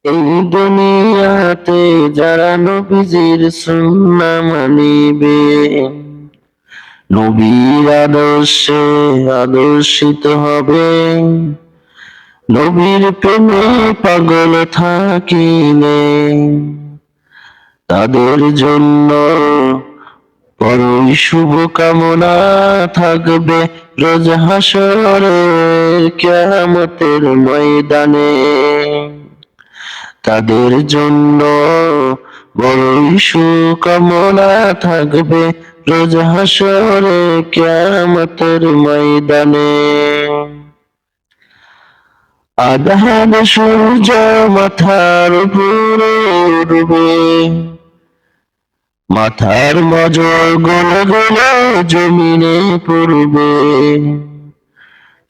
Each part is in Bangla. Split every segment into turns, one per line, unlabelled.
এই দুনিয়াতে যারা নবীজির সুন্নাহ মানিবে, নবীর আদর্শে আদর্শিত হবে, নবীর প্রেমে পাগল থাকিলে তাদের জন্য বড়ই শুভ কামনা থাকবে রোজ হাসরের কিয়ামতের ময়দানে। তাদের জন্য বড়ই সুকামনা থাকবে রোজ হাসরে কিয়ামতের ময়দানে। আধার সূর্য মাথার উপরে উঠবে, মাথার মজর গলে গলে জমিনে পড়বে,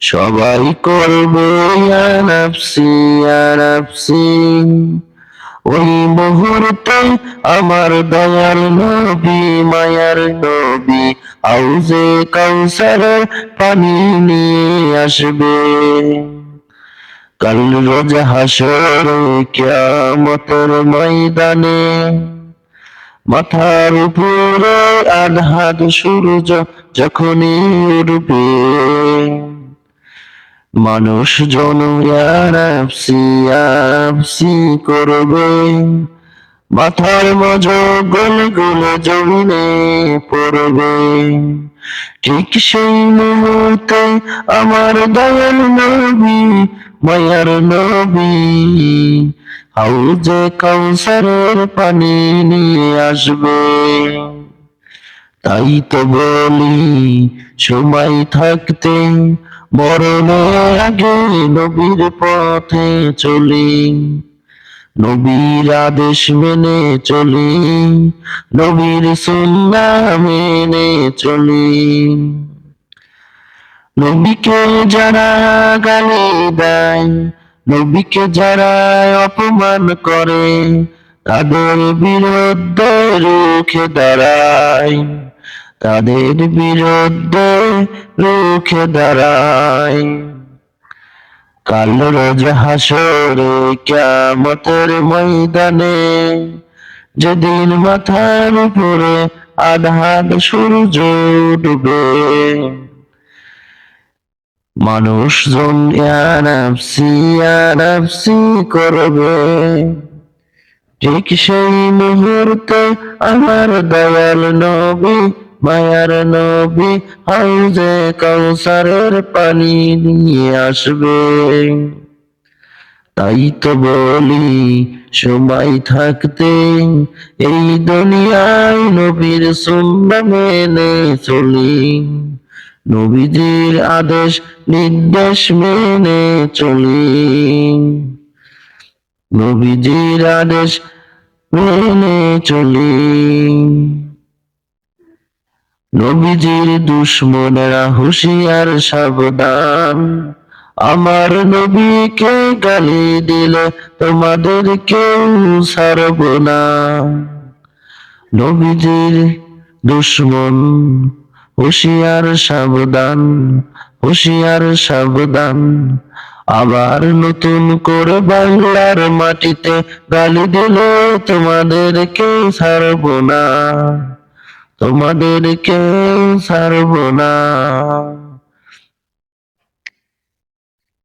সবাই করবে ইয়া নাফসি ইয়া নাফসি। ওই মুহূর্তে আমার দয়ার নবী মায়ার নবী হাউজে কাউসারের পানি নিয়ে আসবে। কাল রোজ হাসরে কিয়ামতের ময়দানে মাথার উপরে আধার সূর্য যখনই উঠবে, মানুষজন ইয়া নাফসি ইয়া নাফসি করবে, মাথার মজর গলে গলে জমিনে পড়বে। ঠিক সেই মুহূর্তে আমার দয়াল নবী মায়ার নবী হাউজে কাউসারের পানি নিয়ে আসবে। তাই তো বলি সময় থাকতে মরণের আগে নবীর পথে চলি, নবীর আদেশ মেনে চলি, নবীর সুন্নাহ মেনে চলি। নবীকে যারা গালি দেয়, নবীকে যারা অপমান করে, তাদের বিরুদ্ধে রুখে দাঁড়ায়, তাদের বিরুদ্ধে রুখে দাঁড়ায়। কাল রোজ হাসরে কিয়ামতের ময়দানে যেদিন মাথার উপরে আধার সূর্য উঠবে, মানুষজন ইয়া নাফসি ইয়া নাফসি করবে। ঠিক সেই মুহূর্তে আমার দয়াল নবী মায়ার নবী হাউজে কাউসারের পানি নিয়ে আসবে। তাই তো বলি সময় থাকতে এই দুনিয়ায় নবীর সুন্নাহ মেনে চলি, নবীজির আদেশ নির্দেশ মেনে চলি, নবীজির আদেশ মেনে চলি। নবীজির দুশমনেরা হুঁশিয়ার সাবধান, আমার নবীকে গালি দিলে তোমাদের কেউ ছাড়ব না। নবীজির দুশমন হুঁশিয়ার সাবধান, হুঁশিয়ার সাবধান। আবার নতুন করে বাংলার মাটিতে গালি দিলে তোমাদেরকে ছাড়ব না, তোমাদেরকে ছাড়ব না।